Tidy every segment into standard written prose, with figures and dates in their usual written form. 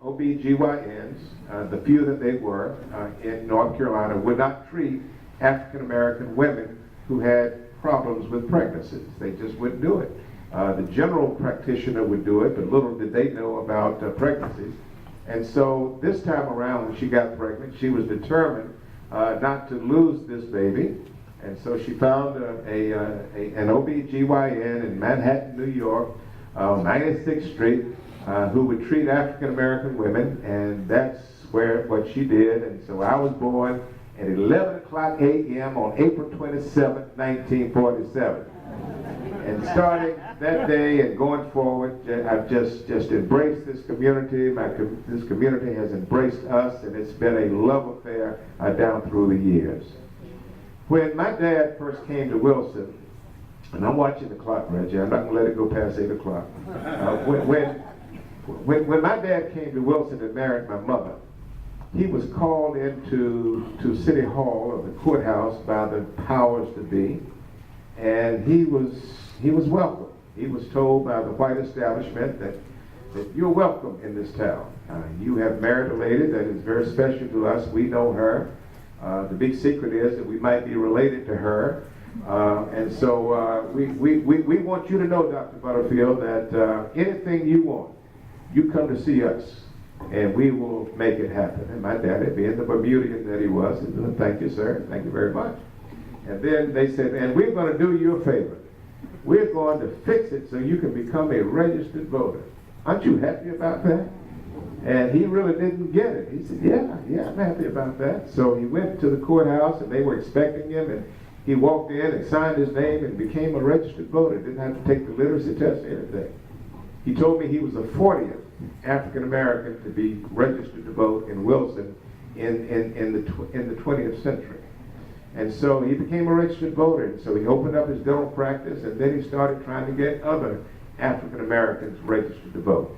OBGYNs, the few that they were in North Carolina, would not treat African American women who had problems with pregnancies. They just wouldn't do it. The general practitioner would do it, but little did they know about pregnancies. And so this time around when she got pregnant, she was determined not to lose this baby. And so she found an OBGYN in Manhattan, New York, 96th Street, who would treat African American women, and that's what she did. And so I was born at 11 o'clock a.m. on April 27, 1947. And starting that day and going forward, I've just embraced this community. This community has embraced us, and it's been a love affair down through the years. When my dad first came to Wilson, and I'm watching the clock, Reggie, I'm not going to let it go past 8 o'clock. When my dad came to Wilson and married my mother, he was called into City Hall or the courthouse by the powers to be, and he was welcome. He was told by the white establishment that you're welcome in this town. You have married a lady that is very special to us. We know her. The big secret is that we might be related to her. And so we want you to know, Dr. Butterfield, that anything you want, you come to see us, and we will make it happen. And my daddy, being the Bermudian that he was, said, thank you, sir. Thank you very much. And then they said, and we're going to do you a favor. We're going to fix it so you can become a registered voter. Aren't you happy about that? And he really didn't get it. He said, yeah, I'm happy about that. So he went to the courthouse, and they were expecting him, and he walked in and signed his name and became a registered voter. Didn't have to take the literacy test or anything. He told me he was the 40th African American to be registered to vote in Wilson in the 20th century. And so he became a registered voter. And so he opened up his dental practice, and then he started trying to get other African Americans registered to vote.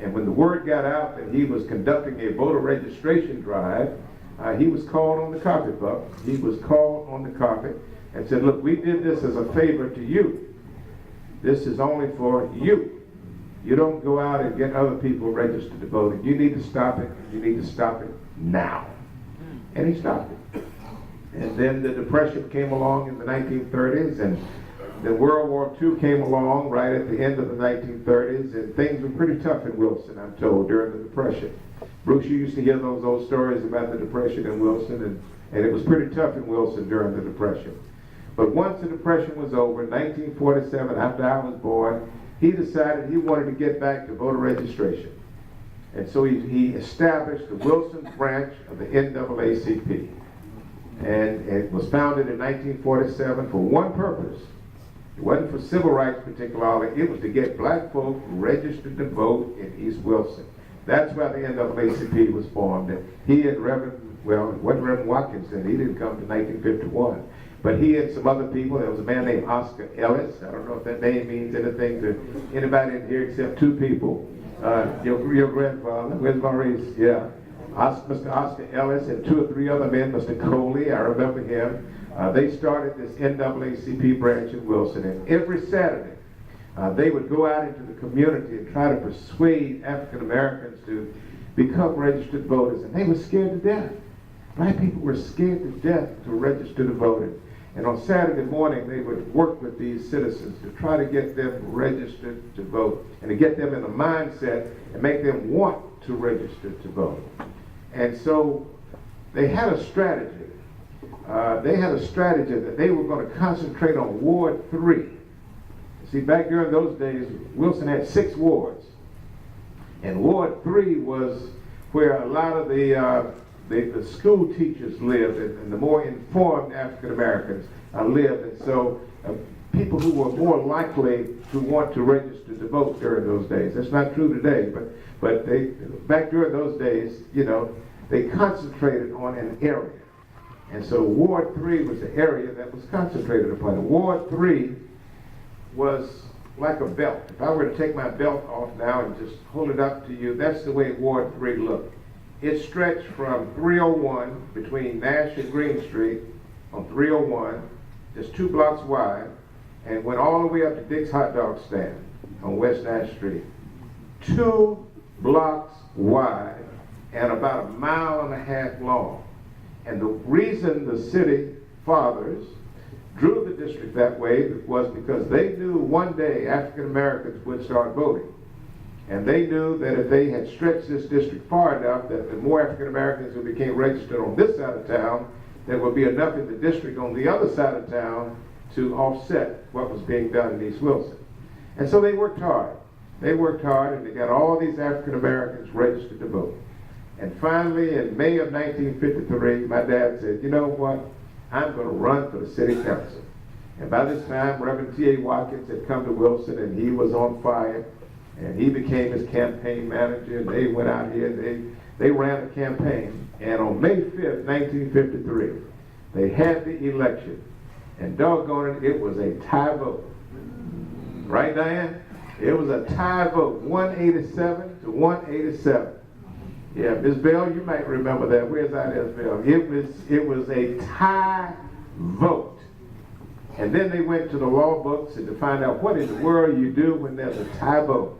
And when the word got out that he was conducting a voter registration drive, he was called on the carpet, Buck. He was called on the carpet and said, look, we did this as a favor to you. This is only for you. You don't go out and get other people registered to vote. You need to stop it. You need to stop it now. And he stopped it. And then the Depression came along in the 1930s, and then World War II came along right at the end of the 1930s, and things were pretty tough in Wilson, I'm told, during the Depression. Bruce, you used to hear those old stories about the Depression in Wilson, and it was pretty tough in Wilson during the Depression. But once the Depression was over, in 1947, after I was born, he decided he wanted to get back to voter registration. And so he established the Wilson branch of the NAACP. And it was founded in 1947 for one purpose. It wasn't for civil rights particularly. It was to get black folk registered to vote in East Wilson. That's why the NAACP was formed. And he and it wasn't Reverend Watkinson. He didn't come to 1951. But he and some other people, there was a man named Oscar Ellis. I don't know if that name means anything to anybody in here except two people. Your grandfather, where's Maurice? Yeah. Mr. Oscar Ellis and two or three other men, Mr. Coley, I remember him. They started this NAACP branch in Wilson, and every Saturday they would go out into the community and try to persuade African Americans to become registered voters, and they were scared to death. Black people were scared to death to register to vote. And on Saturday morning, they would work with these citizens to try to get them registered to vote and to get them in the mindset and make them want to register to vote. And so they had a strategy. That they were going to concentrate on Ward 3. See, back during those days, Wilson had 6 wards. And Ward 3 was where a lot of the school teachers lived, and the more informed African Americans lived. And so people who were more likely to want to register to vote during those days. That's not true today, but back during those days, they concentrated on an area. And so Ward 3 was the area that was concentrated upon. Ward 3 was like a belt. If I were to take my belt off now and just hold it up to you, that's the way Ward 3 looked. It stretched from 301 between Nash and Green Street on 301, just 2 blocks wide, and went all the way up to Dick's Hot Dog Stand on West Nash Street. 2 blocks wide and about 1.5 miles long. And the reason the city fathers drew the district that way was because they knew one day African Americans would start voting. And they knew that if they had stretched this district far enough, that the more African Americans who became registered on this side of town, there would be enough in the district on the other side of town to offset what was being done in East Wilson. And so they worked hard. They worked hard, and they got all these African Americans registered to vote. And finally, in May of 1953, my dad said, you know what? I'm going to run for the city council. And by this time, Reverend T.A. Watkins had come to Wilson, and he was on fire. And he became his campaign manager, and they went out here, and they ran a campaign. And on May 5th, 1953, they had the election. And doggone it, it was a tie vote. Right, Diane? It was a tie vote, 187 to 187. Yeah, Ms. Bell, you might remember that. Where's that, Ms. Bell? It was a tie vote. And then they went to the law books and to find out what in the world you do when there's a tie vote.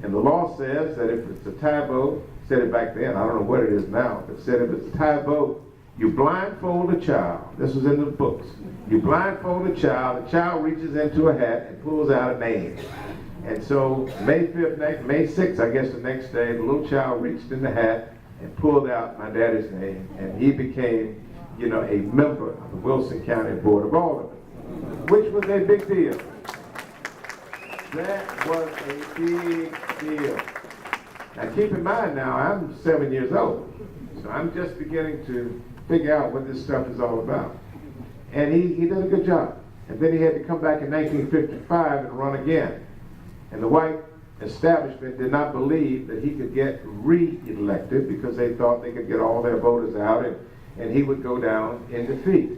And the law says that if it's a tie vote, said it back then, I don't know what it is now, but said if it's a tie vote, you blindfold a child. This was in the books. You blindfold a child reaches into a hat and pulls out a name. And so May 6th, I guess the next day, the little child reached in the hat and pulled out my daddy's name, and he became, a member of the Wilson County Board of Aldermen, which was a big deal. That was a big deal. Now keep in mind now, I'm 7 years old, so I'm just beginning to figure out what this stuff is all about. And he did a good job. And then he had to come back in 1955 and run again. And the white establishment did not believe that he could get re-elected because they thought they could get all their voters out and he would go down in defeat.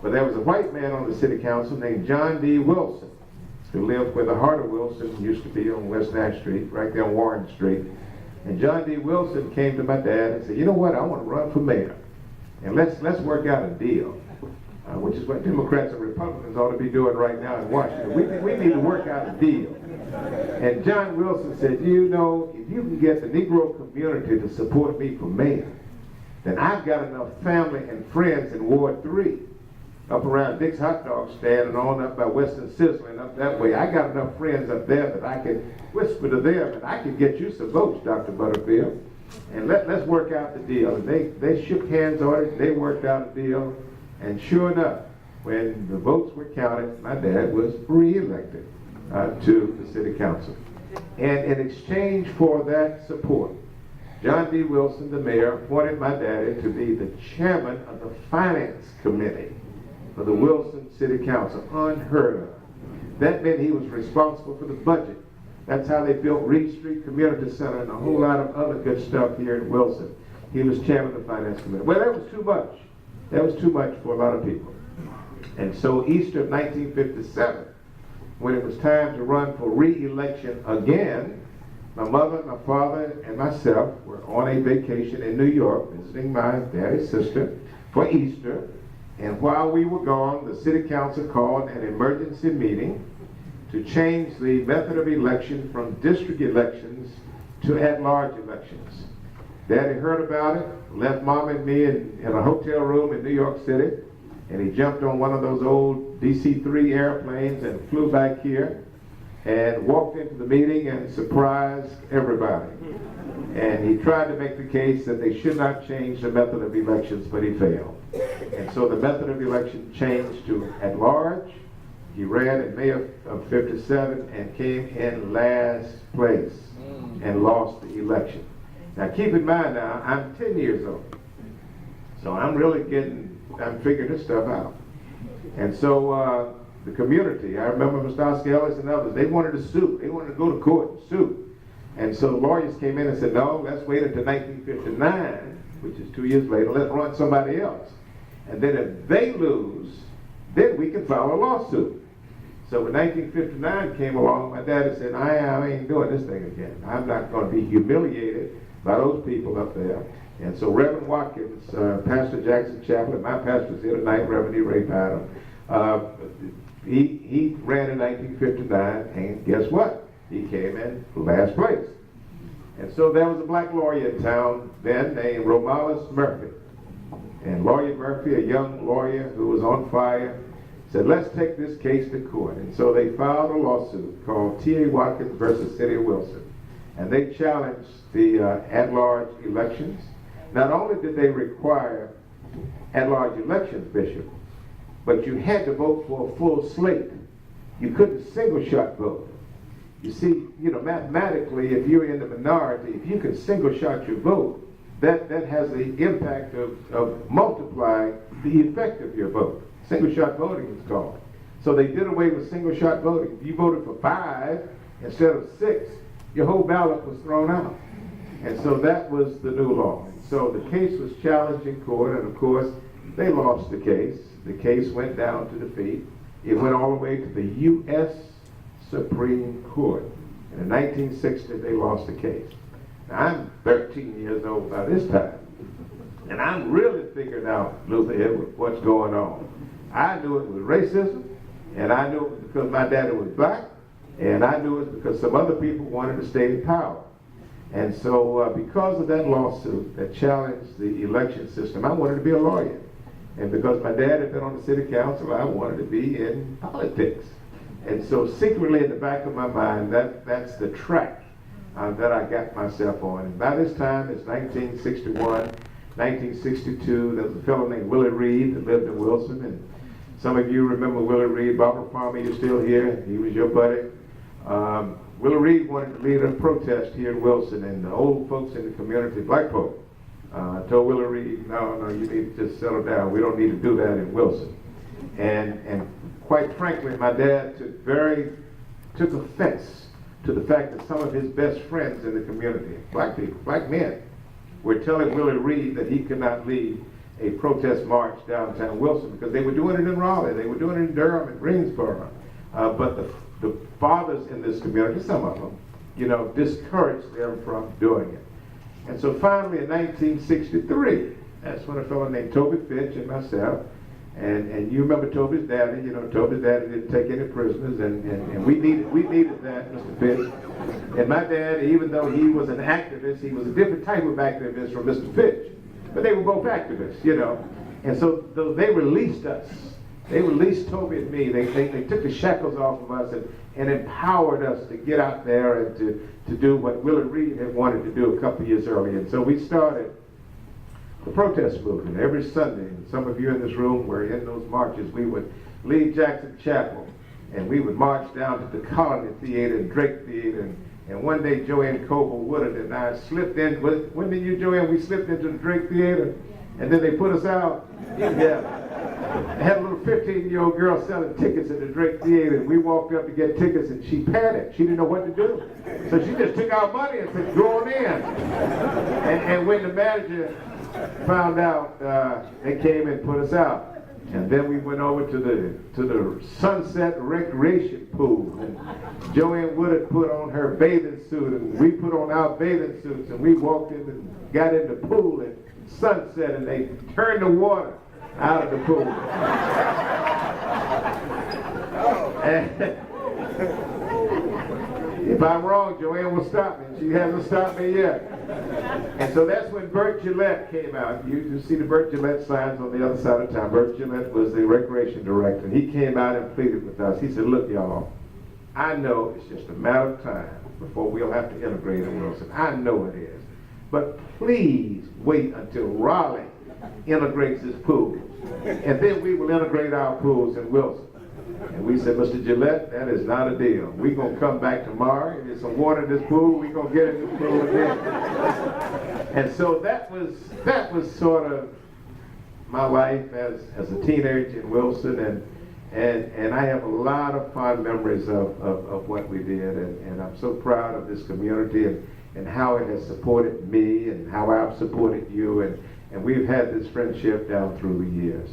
But there was a white man on the city council named John D. Wilson, who lived where the heart of Wilson used to be on West Nash Street, right there on Warren Street. And John D. Wilson came to my dad and said, you know what, I want to run for mayor. And let's work out a deal, which is what Democrats and Republicans ought to be doing right now in Washington. We need to work out a deal. And John Wilson said, if you can get the Negro community to support me for mayor, then I've got enough family and friends in Ward 3, up around Dick's Hot Dog Stand and on up by Western Sizzling up that way. I got enough friends up there that I can whisper to them and I can get you some votes, Dr. Butterfield. And let's work out the deal. And they shook hands on it, they worked out a deal, and sure enough, when the votes were counted, my dad was re-elected to the city council. And in exchange for that support, John D. Wilson, the mayor, appointed my daddy to be the chairman of the finance committee for the Wilson City Council. Unheard of. That meant he was responsible for the budget. That's how they built Reed Street Community Center and a whole lot of other good stuff here in Wilson. He was chairman of the finance committee. Well, that was too much. That was too much for a lot of people. And so Easter of 1957, when it was time to run for re-election again, my mother, my father, and myself were on a vacation in New York visiting my daddy's sister for Easter. And while we were gone, the city council called an emergency meeting to change the method of election from district elections to at-large elections. Daddy heard about it, left Mom and me in a hotel room in New York City, and he jumped on one of those old DC-3 airplanes and flew back here and walked into the meeting and surprised everybody. And he tried to make the case that they should not change the method of elections, but he failed. And so the method of election changed to at-large. He ran in May of 57 and came in last place and lost the election. Now keep in mind now, I'm 10 years old. So I'm figuring this stuff out. And so the community, I remember Mr. Oscar Ellis and others, they wanted to sue. They wanted to go to court and sue. And so the lawyers came in and said, no, let's wait until 1959, which is 2 years later, let's run somebody else. And then if they lose, then we can file a lawsuit. So when 1959 came along, my daddy said, I ain't doing this thing again. I'm not going to be humiliated by those people up there. And so Reverend Watkins, Pastor Jackson Chaplain, my pastor's here tonight, Reverend E. Ray Patton, he ran in 1959, and guess what? He came in last place. And so there was a black lawyer in town then named Romalis Murphy. And Lawyer Murphy, a young lawyer who was on fire, said, let's take this case to court. And so they filed a lawsuit called T.A. Watkins versus City of Wilson. And they challenged the at-large elections. Not only did they require at-large elections, Bishop, but you had to vote for a full slate. You couldn't single-shot vote. You see, mathematically, if you're in the minority, if you can single-shot your vote, that has the impact of multiplying the effect of your vote. Single-shot voting is called. So they did away with single-shot voting. If you voted for 5 instead of 6, your whole ballot was thrown out. And so that was the new law. And so the case was challenged in court, and of course, they lost the case. The case went down to defeat. It went all the way to the U.S. Supreme Court. And in 1960, they lost the case. Now, I'm 13 years old by this time, and I'm really figuring out, Luther, here, what's going on. I knew it was racism, and I knew it was because my daddy was black, and I knew it was because some other people wanted to stay in power. And so because of that lawsuit that challenged the election system, I wanted to be a lawyer. And because my dad had been on the city council, I wanted to be in politics. And so secretly in the back of my mind, that's the track that I got myself on. And by this time, it's 1961, 1962, there was a fellow named Willie Reed that lived in Wilson. And some of you remember Willie Reed. Barbara Farmer, you're still here. He was your buddy. Willie Reed wanted to lead a protest here in Wilson, and the old folks in the community, black folk, told Willie Reed, no, you need to just settle down. We don't need to do that in Wilson. And quite frankly, my dad took offense to the fact that some of his best friends in the community, black people, black men, were telling Willie Reed that he could not lead a protest march downtown Wilson because they were doing it in Raleigh, they were doing it in Durham and Greensboro. But the fathers in this community, some of them, discouraged them from doing it. And so finally in 1963, that's when a fellow named Toby Fitch and myself, and you remember Toby's daddy, Toby's daddy didn't take any prisoners, and we needed that, Mr. Fitch. And my dad, even though he was an activist, he was a different type of activist from Mr. Fitch. But they were both activists, And so they released us. They released Toby and me. They took the shackles off of us and empowered us to get out there and to do what Willie Reed had wanted to do a couple years earlier. And so we started the protest movement every Sunday. And some of you in this room were in those marches. We would leave Jackson Chapel and we would march down to the Colony Theater and Drake Theater. And one day Joanne Coble-Woodard and I slipped in. When did you, Joanne? We slipped into the Drake Theater and then they put us out. Yeah. I had a little 15-year-old girl selling tickets at the Drake Theater, and we walked up to get tickets, and she panicked. She didn't know what to do. So she just took our money and said, go on in. And when the manager found out, they came and put us out. And then we went over to the Sunset Recreation Pool. And Joanne Woodard put on her bathing suit, and we put on our bathing suits, and we walked in and got in the pool at sunset, and they turned the water out of the pool. And if I'm wrong, Joanne will stop me. She hasn't stopped me yet. And so that's when Bert Gillette came out. You see the Bert Gillette signs on the other side of town. Bert Gillette was the recreation director. And he came out and pleaded with us. He said, look, y'all, I know it's just a matter of time before we'll have to integrate in Wilson. I know it is. But please wait until Raleigh integrates his pool. And then we will integrate our pools in Wilson. And we said, Mr. Gillette, that is not a deal. We're going to come back tomorrow. If there's some water in this pool, we're going to get in this pool again. And so that was sort of my life as a teenager in Wilson. And I have a lot of fond memories of what we did. And I'm so proud of this community and how it has supported me and how I've supported you. And we've had this friendship down through the years.